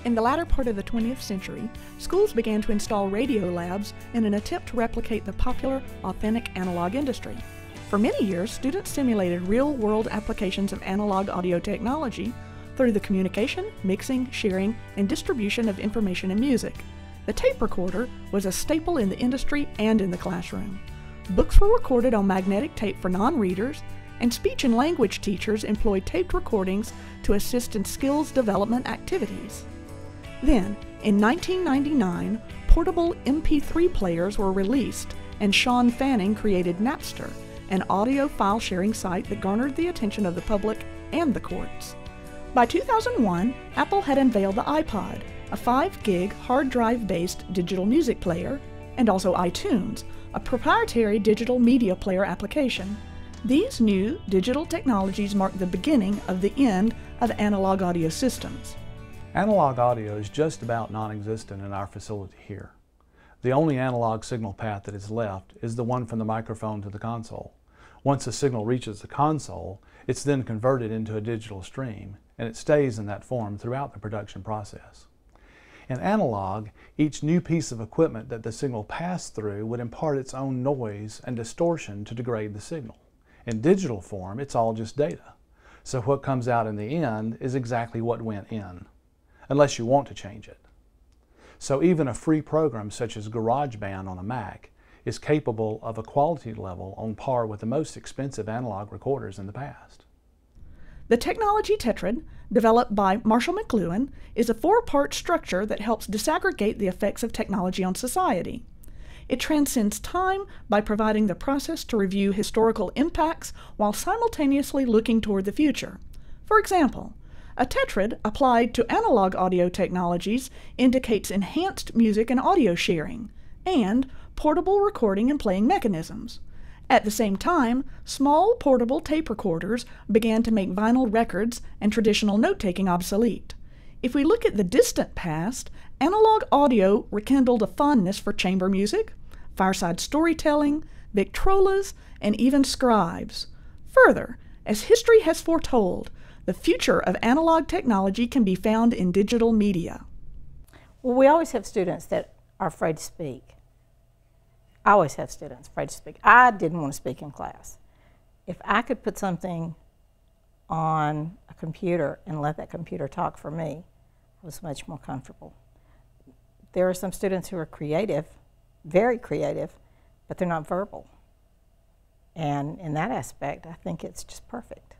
In the latter part of the 20th century, schools began to install radio labs in an attempt to replicate the popular, authentic analog industry. For many years, students simulated real-world applications of analog audio technology through the communication, mixing, sharing, and distribution of information and music. The tape recorder was a staple in the industry and in the classroom. Books were recorded on magnetic tape for non-readers, and speech and language teachers employed taped recordings to assist in skills development activities. Then, in 1999, portable MP3 players were released, and Sean Fanning created Napster, an audio file sharing site that garnered the attention of the public and the courts. By 2001, Apple had unveiled the iPod, a 5-gig hard drive-based digital music player, and also iTunes, a proprietary digital media player application. These new digital technologies mark the beginning of the end of analog audio systems. Analog audio is just about non-existent in our facility here. The only analog signal path that is left is the one from the microphone to the console. Once the signal reaches the console, it's then converted into a digital stream, and it stays in that form throughout the production process. In analog, each new piece of equipment that the signal passed through would impart its own noise and distortion to degrade the signal. In digital form, it's all just data. So what comes out in the end is exactly what went in, unless you want to change it. So even a free program such as GarageBand on a Mac is capable of a quality level on par with the most expensive analog recorders in the past. The technology tetrad, developed by Marshall McLuhan, is a 4-part structure that helps disaggregate the effects of technology on society. It transcends time by providing the process to review historical impacts while simultaneously looking toward the future. For example, a tetrad applied to analog audio technologies indicates enhanced music and audio sharing, and portable recording and playing mechanisms. At the same time, small portable tape recorders began to make vinyl records and traditional note-taking obsolete. If we look at the distant past, analog audio rekindled a fondness for chamber music, fireside storytelling, Victrolas, and even scribes. Further, as history has foretold, the future of analog technology can be found in digital media. Well, we always have students that are afraid to speak. I always have students afraid to speak. I didn't want to speak in class. If I could put something on a computer and let that computer talk for me, I was much more comfortable. There are some students who are creative, very creative, but they're not verbal. And in that aspect, I think it's just perfect.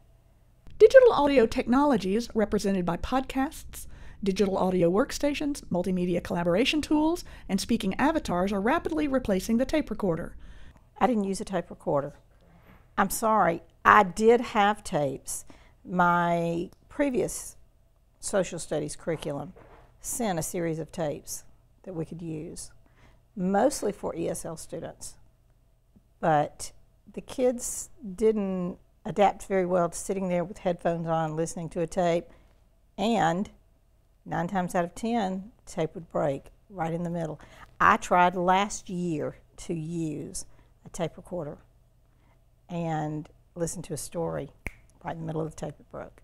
Digital audio technologies, represented by podcasts, digital audio workstations, multimedia collaboration tools, and speaking avatars, are rapidly replacing the tape recorder. I didn't use a tape recorder. I'm sorry, I did have tapes. My previous social studies curriculum sent a series of tapes that we could use, mostly for ESL students. But the kids didn't adapt very well to sitting there with headphones on, listening to a tape, and 9 times out of 10, the tape would break right in the middle. I tried last year to use a tape recorder and listen to a story. Right in the middle of the tape, it broke.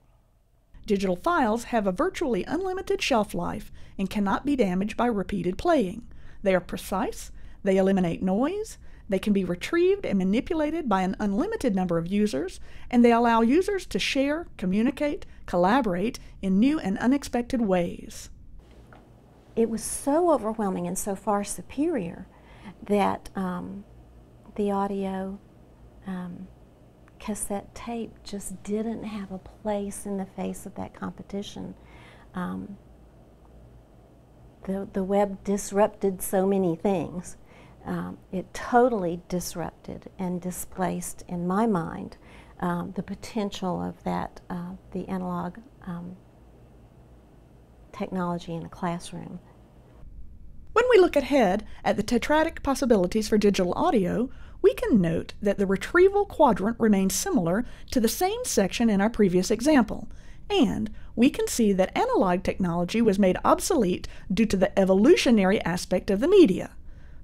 Digital files have a virtually unlimited shelf life and cannot be damaged by repeated playing. They are precise, they eliminate noise, they can be retrieved and manipulated by an unlimited number of users, and they allow users to share, communicate, collaborate in new and unexpected ways. It was so overwhelming and so far superior that the audio cassette tape just didn't have a place in the face of that competition. The web disrupted so many things. It totally disrupted and displaced, in my mind, the potential of that, the analog technology in a classroom. When we look ahead at the tetradic possibilities for digital audio, we can note that the retrieval quadrant remains similar to the same section in our previous example, and we can see that analog technology was made obsolete due to the evolutionary aspect of the media.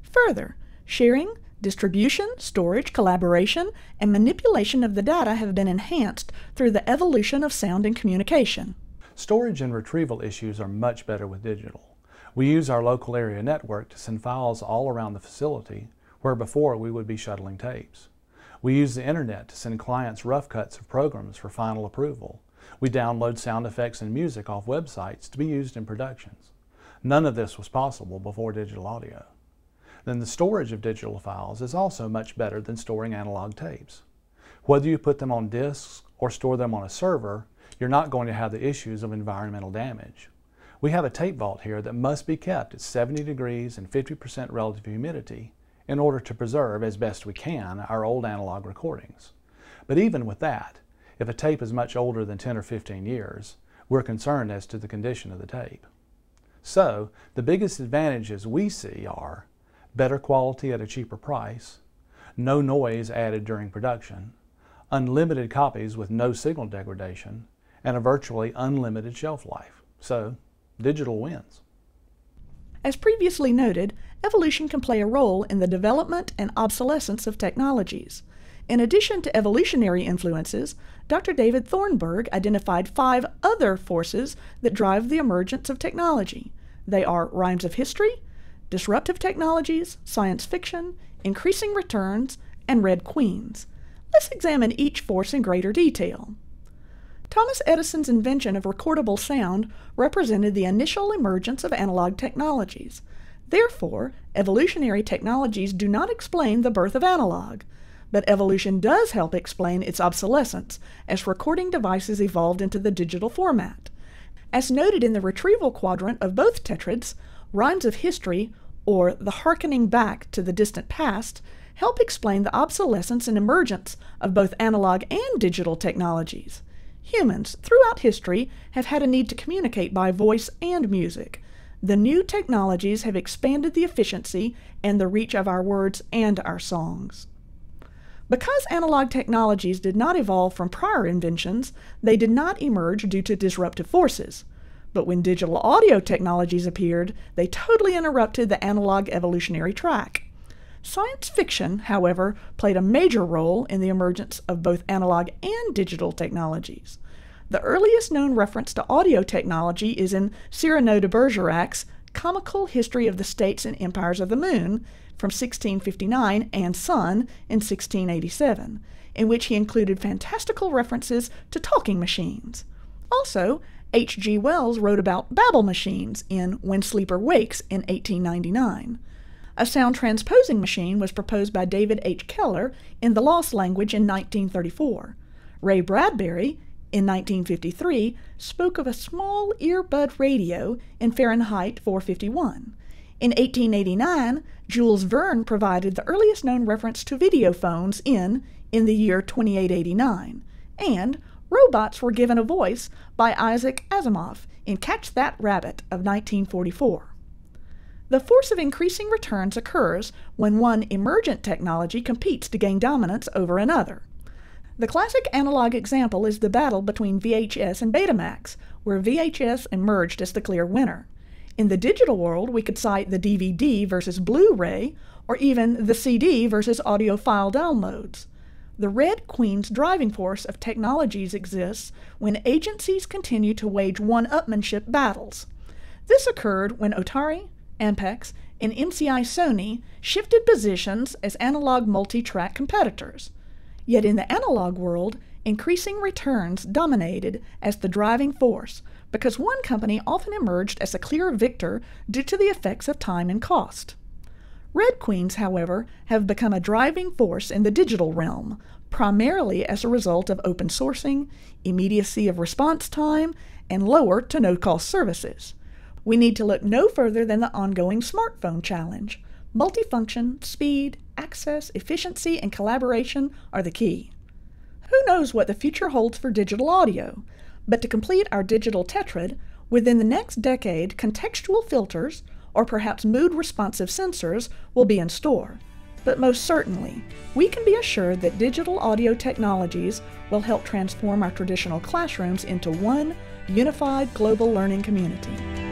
Further, sharing, distribution, storage, collaboration, and manipulation of the data have been enhanced through the evolution of sound and communication. Storage and retrieval issues are much better with digital. We use our local area network to send files all around the facility, where before we would be shuttling tapes. We use the internet to send clients rough cuts of programs for final approval. We download sound effects and music off websites to be used in productions. None of this was possible before digital audio. Then the storage of digital files is also much better than storing analog tapes. Whether you put them on disks or store them on a server, you're not going to have the issues of environmental damage. We have a tape vault here that must be kept at 70 degrees and 50% relative humidity in order to preserve, as best we can, our old analog recordings. But even with that, if a tape is much older than 10 or 15 years, we're concerned as to the condition of the tape. So, the biggest advantages we see are better quality at a cheaper price, no noise added during production, unlimited copies with no signal degradation, and a virtually unlimited shelf life. So, digital wins. As previously noted, evolution can play a role in the development and obsolescence of technologies. In addition to evolutionary influences, Dr. David Thornburg identified 5 other forces that drive the emergence of technology. They are rhymes of history, disruptive technologies, science fiction, increasing returns, and red queens. Let's examine each force in greater detail. Thomas Edison's invention of recordable sound represented the initial emergence of analog technologies. Therefore, evolutionary technologies do not explain the birth of analog, but evolution does help explain its obsolescence as recording devices evolved into the digital format. As noted in the retrieval quadrant of both tetrads, rhymes of history, or the hearkening back to the distant past, help explain the obsolescence and emergence of both analog and digital technologies. Humans, throughout history, have had a need to communicate by voice and music. The new technologies have expanded the efficiency and the reach of our words and our songs. Because analog technologies did not evolve from prior inventions, they did not emerge due to disruptive forces. But when digital audio technologies appeared, they totally interrupted the analog evolutionary track. Science fiction, however, played a major role in the emergence of both analog and digital technologies. The earliest known reference to audio technology is in Cyrano de Bergerac's Comical History of the States and Empires of the Moon from 1659 and Sun in 1687, in which he included fantastical references to talking machines. Also, H.G. Wells wrote about babble machines in When Sleeper Wakes in 1899. A sound transposing machine was proposed by David H. Keller in The Lost Language in 1934. Ray Bradbury, in 1953, spoke of a small earbud radio in Fahrenheit 451. In 1889, Jules Verne provided the earliest known reference to video phones in the year 2889, and robots were given a voice by Isaac Asimov in Catch That Rabbit of 1944. The force of increasing returns occurs when one emergent technology competes to gain dominance over another. The classic analog example is the battle between VHS and Betamax, where VHS emerged as the clear winner. In the digital world, we could cite the DVD versus Blu-ray, or even the CD versus audiophile downloads. The Red Queen's driving force of technologies exists when agencies continue to wage one-upmanship battles. This occurred when Atari, Ampex, and MCI Sony shifted positions as analog multi-track competitors. Yet in the analog world, increasing returns dominated as the driving force because one company often emerged as a clear victor due to the effects of time and cost. Red Queens, however, have become a driving force in the digital realm, primarily as a result of open sourcing, immediacy of response time, and lower to no-cost services. We need to look no further than the ongoing smartphone challenge. Multifunction, speed, access, efficiency, and collaboration are the key. Who knows what the future holds for digital audio? But to complete our digital tetrad, within the next decade, contextual filters, or perhaps mood-responsive sensors, will be in store. But most certainly, we can be assured that digital audio technologies will help transform our traditional classrooms into one unified global learning community.